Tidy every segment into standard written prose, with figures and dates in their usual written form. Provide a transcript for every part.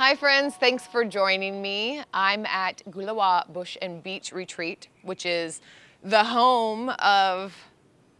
Hi friends, thanks for joining me. I'm at Gulawa Bush and Beach Retreat, which is the home of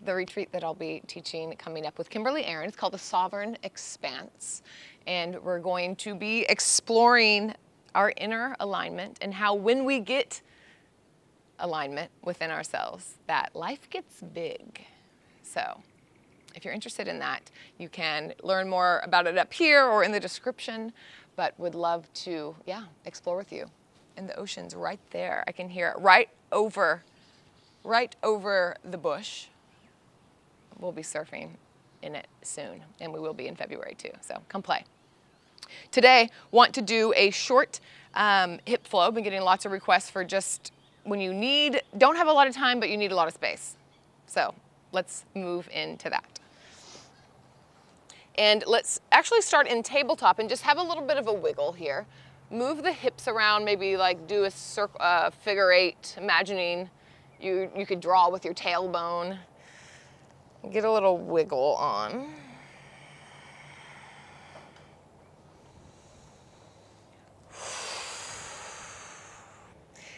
the retreat that I'll be teaching coming up with Kimberly Aaron. It's called the Sovereign Expanse. And we're going to be exploring our inner alignment and how when we get alignment within ourselves, that life gets big. So if you're interested in that, you can learn more about it up here or in the description, but would love to, explore with you. And the ocean's right there. I can hear it right over the bush. We'll be surfing in it soon, and we will be in February too, so come play. Today, want to do a short hip flow. Been getting lots of requests for just when you don't have a lot of time, but you need a lot of space. So let's move into that. And let's actually start in tabletop and just have a little bit of a wiggle here. Move the hips around, maybe like do a figure eight, imagining you could draw with your tailbone. Get a little wiggle on.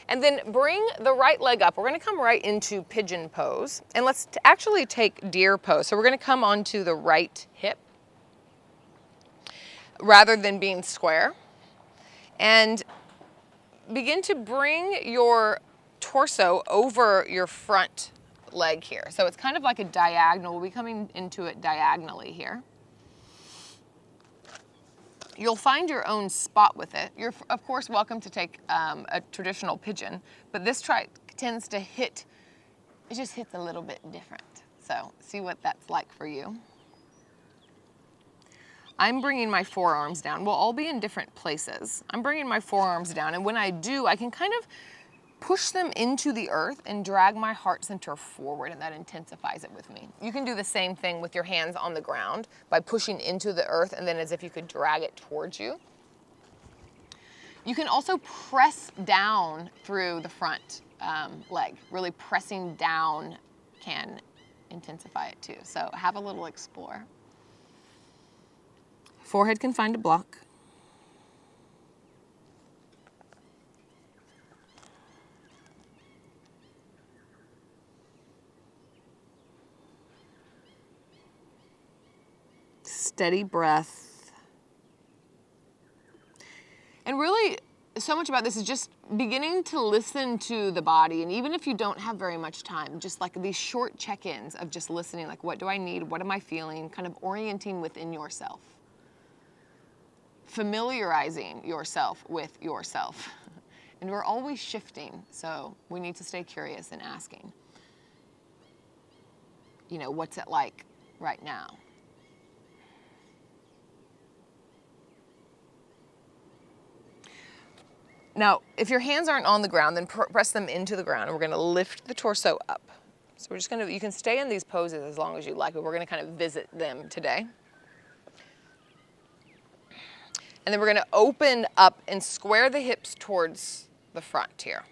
And then bring the right leg up. We're gonna come right into pigeon pose. And let's actually take deer pose. So we're gonna come onto the right hip rather than being square. And begin to bring your torso over your front leg here. So it's kind of like a diagonal. We'll be coming into it diagonally here. You'll find your own spot with it. You're, of course, welcome to take a traditional pigeon, but this tends to hit, it just hits a little bit different. So see what that's like for you. I'm bringing my forearms down. We'll all be in different places. I'm bringing my forearms down, and when I do, I can kind of push them into the earth and drag my heart center forward, and that intensifies it with me. You can do the same thing with your hands on the ground by pushing into the earth, and then as if you could drag it towards you. You can also press down through the front leg. Really pressing down can intensify it too. So have a little explore. Forehead can find a block. Steady breath. And really, so much about this is just beginning to listen to the body. And even if you don't have very much time, just like these short check-ins of just listening, like what do I need? What am I feeling? Kind of orienting within yourself. Familiarizing yourself with yourself. And we're always shifting, so we need to stay curious and asking, what's it like right now? Now, if your hands aren't on the ground, then press them into the ground, and we're gonna lift the torso up. So we're just you can stay in these poses as long as you like, but we're gonna kind of visit them today. And then we're gonna open up and square the hips towards the front here.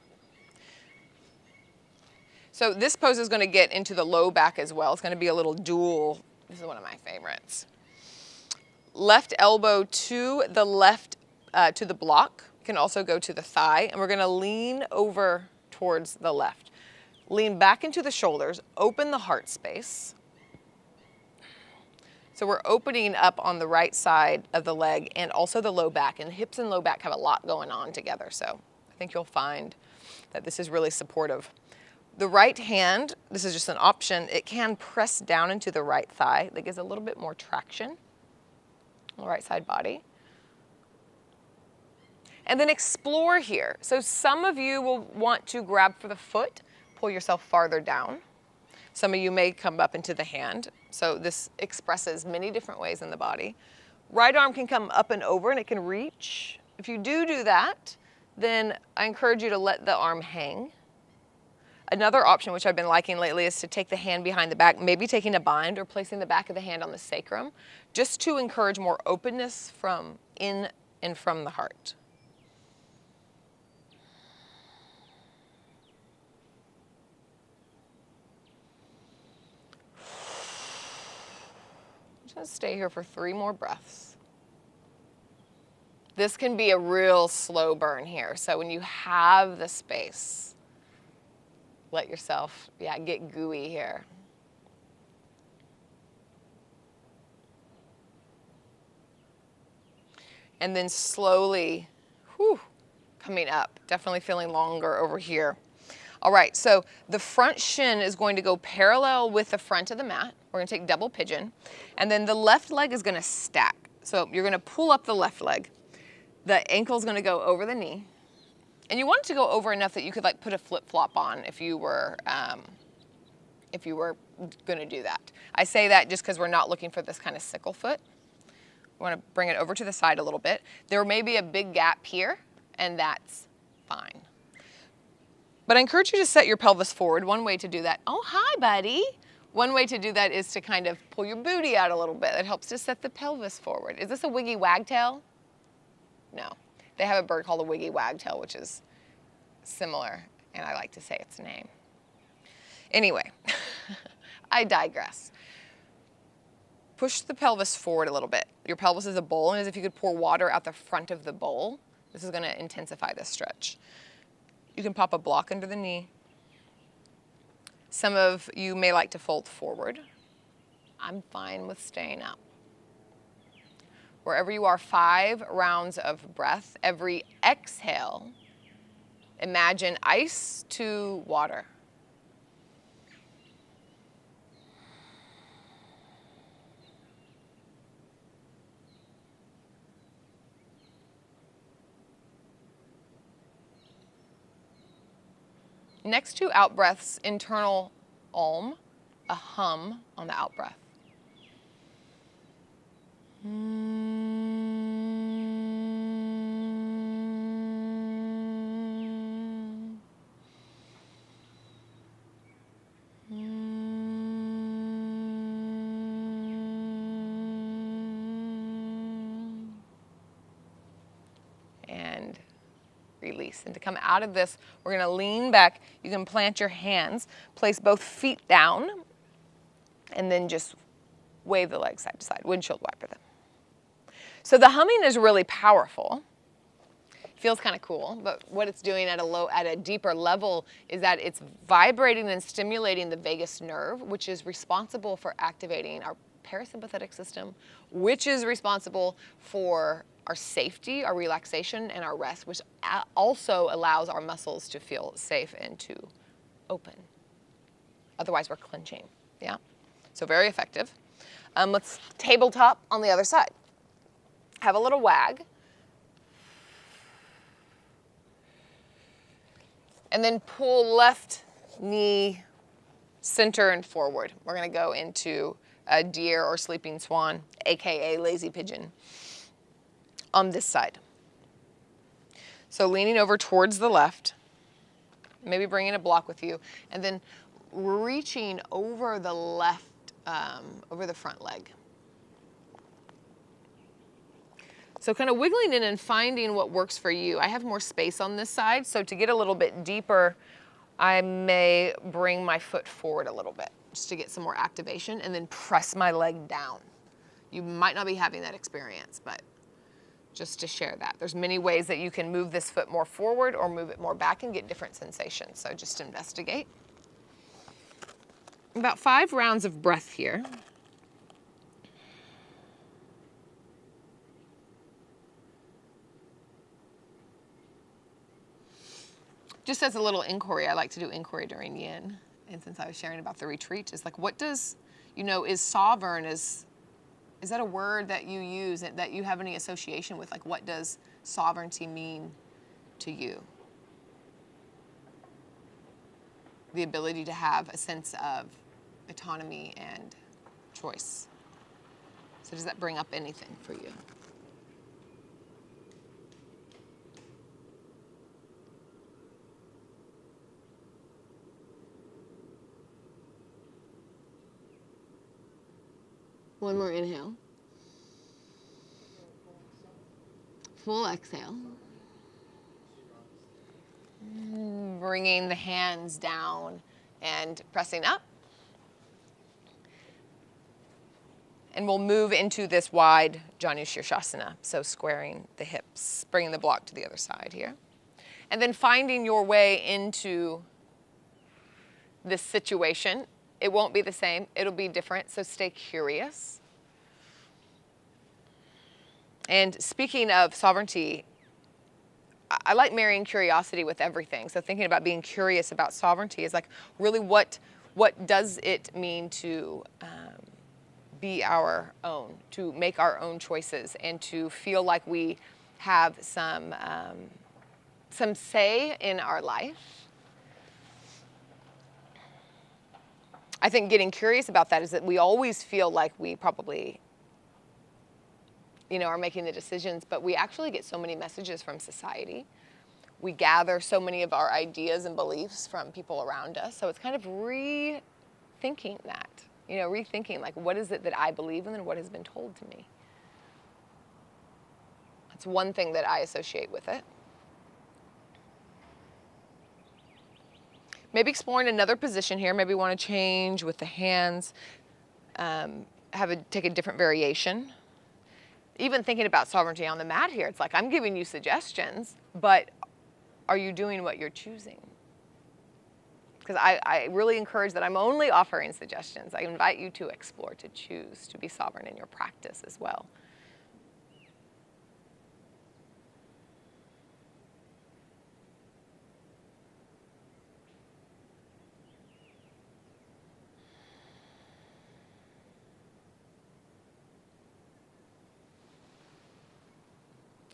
So this pose is gonna get into the low back as well. It's gonna be a little dual. This is one of my favorites. Left elbow to the left, to the block. Can also go to the thigh, and we're gonna lean over towards the left. Lean back into the shoulders, open the heart space. So we're opening up on the right side of the leg and also the low back, and hips and low back have a lot going on together. So I think you'll find that this is really supportive. The right hand, this is just an option, it can press down into the right thigh. That gives a little bit more traction on the right side body. And then explore here. So some of you will want to grab for the foot, pull yourself farther down. Some of you may come up into the hand. So this expresses many different ways in the body. Right arm can come up and over, and it can reach. If you do that, then I encourage you to let the arm hang. Another option, which I've been liking lately, is to take the hand behind the back, maybe taking a bind or placing the back of the hand on the sacrum, just to encourage more openness from in and from the heart. Just stay here for 3 more breaths. This can be a real slow burn here. So when you have the space, let yourself, get gooey here. And then slowly, coming up. Definitely feeling longer over here. All right, so the front shin is going to go parallel with the front of the mat. We're gonna take double pigeon. And then the left leg is gonna stack. So you're gonna pull up the left leg. The ankle's gonna go over the knee. And you want it to go over enough that you could like put a flip-flop on if you were gonna do that. I say that just because we're not looking for this kind of sickle foot. We want to bring it over to the side a little bit. There may be a big gap here, and that's fine. But I encourage you to set your pelvis forward. One way to do that, oh, hi, buddy. One way to do that is to kind of pull your booty out a little bit. It helps to set the pelvis forward. Is this a wiggy wagtail? No. They have a bird called a wiggy wagtail, which is similar, and I like to say its name. Anyway, I digress. Push the pelvis forward a little bit. Your pelvis is a bowl, and as if you could pour water out the front of the bowl. This is gonna intensify this stretch. You can pop a block under the knee. Some of you may like to fold forward. I'm fine with staying up. Wherever you are, 5 rounds of breath. Every exhale, imagine ice to water. Next 2 out breaths, internal om, a hum on the out breath. And release. And to come out of this, we're gonna lean back. You can plant your hands, place both feet down, and then just wave the legs side to side, windshield wiper them. So the humming is really powerful. Feels kind of cool, but what it's doing at a deeper level is that it's vibrating and stimulating the vagus nerve, which is responsible for activating our parasympathetic system, which is responsible for our safety, our relaxation, and our rest, which also allows our muscles to feel safe and to open. Otherwise, we're clenching, yeah? So very effective. Let's tabletop on the other side. Have a little wag. And then pull left knee center and forward. We're gonna go into a deer or sleeping swan, AKA lazy pigeon, on this side. So leaning over towards the left, maybe bringing a block with you, and then reaching over the left, over the front leg. So kind of wiggling in and finding what works for you. I have more space on this side, so to get a little bit deeper, I may bring my foot forward a little bit just to get some more activation and then press my leg down. You might not be having that experience, but just to share that. There's many ways that you can move this foot more forward or move it more back and get different sensations, so just investigate. About 5 rounds of breath here. Just as a little inquiry, I like to do inquiry during yin. And since I was sharing about the retreat, is like, what does, is sovereign, is that a word that you use, that you have any association with? Like, what does sovereignty mean to you? The ability to have a sense of autonomy and choice. So does that bring up anything for you? One more inhale. Full exhale. Bringing the hands down and pressing up. And we'll move into this wide Janu Shirshasana, so squaring the hips, bringing the block to the other side here. And then finding your way into this situation. It won't be the same, it'll be different, so stay curious. And speaking of sovereignty, I like marrying curiosity with everything. So thinking about being curious about sovereignty is like, really what does it mean to be our own, to make our own choices, and to feel like we have some say in our life. I think getting curious about that is that we always feel like we probably, are making the decisions, but we actually get so many messages from society. We gather so many of our ideas and beliefs from people around us. So it's kind of rethinking that, rethinking like, what is it that I believe in and what has been told to me? That's one thing that I associate with it. Maybe exploring another position here. Maybe want to change with the hands, take a different variation. Even thinking about sovereignty on the mat here, it's like I'm giving you suggestions, but are you doing what you're choosing? Because I really encourage that I'm only offering suggestions. I invite you to explore, to choose, to be sovereign in your practice as well.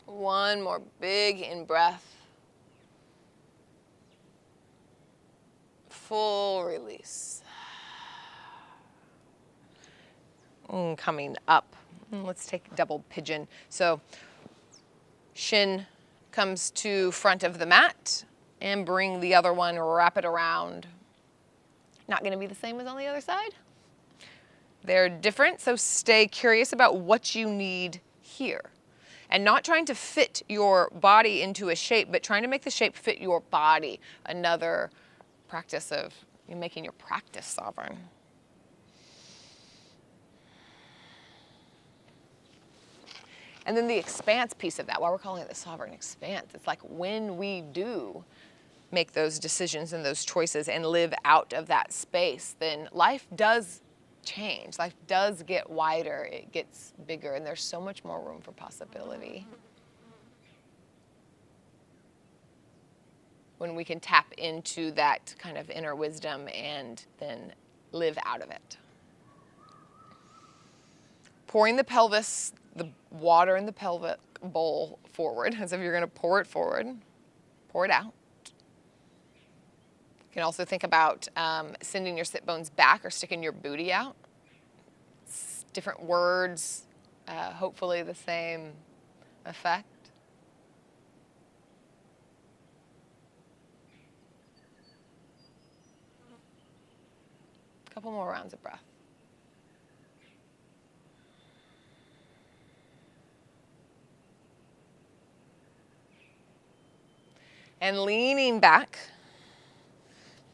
One more big in-breath. Full release. Coming up. Let's take double pigeon. So shin comes to front of the mat and bring the other one, wrap it around. Not going to be the same as on the other side. They're different, so stay curious about what you need here. And not trying to fit your body into a shape, but trying to make the shape fit your body. Another practice of making your practice sovereign. And then the expanse piece of that, why we're calling it the sovereign expanse, it's like when we do make those decisions and those choices and live out of that space, then life does change. Life does get wider, it gets bigger, and there's so much more room for possibility. When we can tap into that kind of inner wisdom and then live out of it. Pouring the pelvis, the water in the pelvic bowl forward, as if you're going to pour it forward, pour it out. You can also think about sending your sit bones back or sticking your booty out. It's different words, hopefully the same effect. A couple more rounds of breath. And leaning back,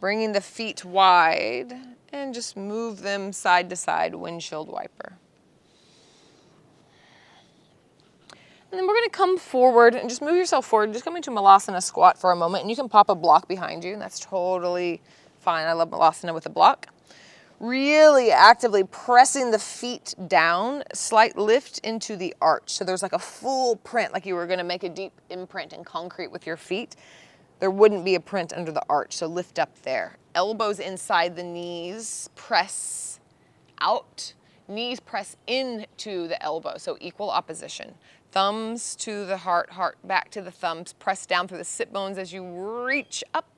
bringing the feet wide, and just move them side to side, windshield wiper. And then we're going to come forward and just move yourself forward. Just come into Malasana squat for a moment, and you can pop a block behind you, and that's totally fine. I love Malasana with a block. Really actively pressing the feet down, slight lift into the arch. So there's like a full print, like you were going to make a deep imprint in concrete with your feet. There wouldn't be a print under the arch, so lift up there. Elbows inside the knees, press out. Knees press into the elbow, so equal opposition. Thumbs to the heart, heart back to the thumbs. Press down through the sit bones as you reach up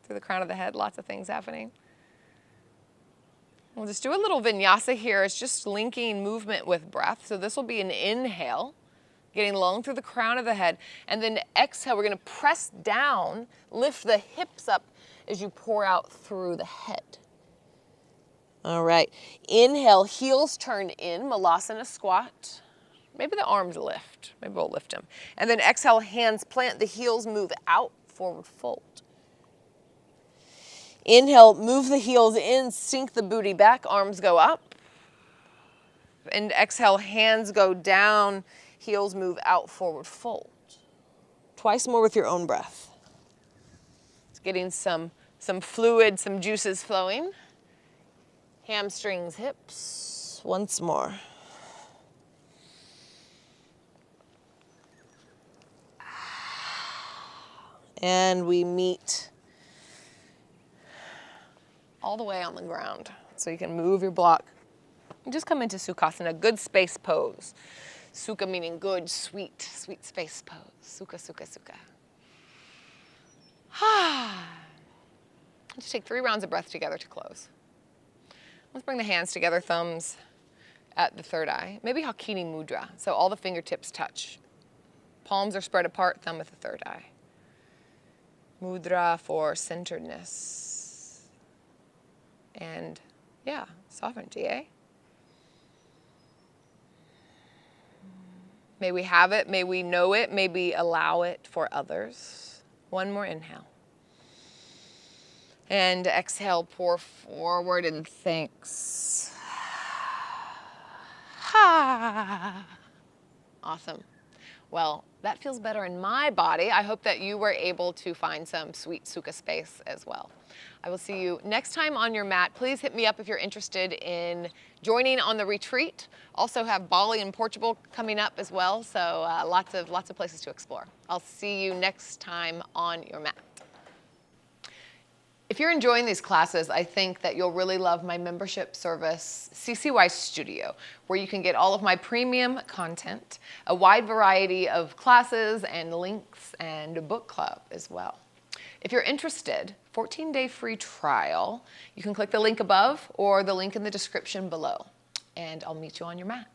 through the crown of the head. Lots of things happening. We'll just do a little vinyasa here. It's just linking movement with breath. So this will be an inhale, getting long through the crown of the head. And then exhale, we're going to press down, lift the hips up as you pour out through the head. All right. Inhale, heels turn in, Malasana squat. Maybe the arms lift. Maybe we'll lift them. And then exhale, hands plant, the heels move out, forward fold. Inhale, move the heels in, sink the booty back, arms go up. Exhale, lower the And exhale, hands go down, heels move out, forward fold. Twice more with your own breath. It's getting some fluid, some juices flowing. Hamstrings, hips, once more. And we meet all the way on the ground. So you can move your block and just come into Sukhasana, good space pose. Sukha meaning good, sweet, sweet space pose. Sukha, sukha, sukha. Let's take 3 rounds of breath together to close. Let's bring the hands together, thumbs at the third eye. Maybe Hakini Mudra, so all the fingertips touch. Palms are spread apart, thumb at the third eye. Mudra for centeredness. And yeah, sovereignty, eh? May we have it, may we know it, may we allow it for others. One more inhale. And exhale, pour forward and thanks. Awesome. Well, that feels better in my body. I hope that you were able to find some sweet sukha space as well. I will see you next time on your mat. Please hit me up if you're interested in joining on the retreat. Also have Bali and Portugal coming up as well, so lots of places to explore. I'll see you next time on your mat. If you're enjoying these classes, I think that you'll really love my membership service, CCY Studio, where you can get all of my premium content, a wide variety of classes and links, and a book club as well. If you're interested, 14-day free trial, you can click the link above or the link in the description below, and I'll meet you on your mat.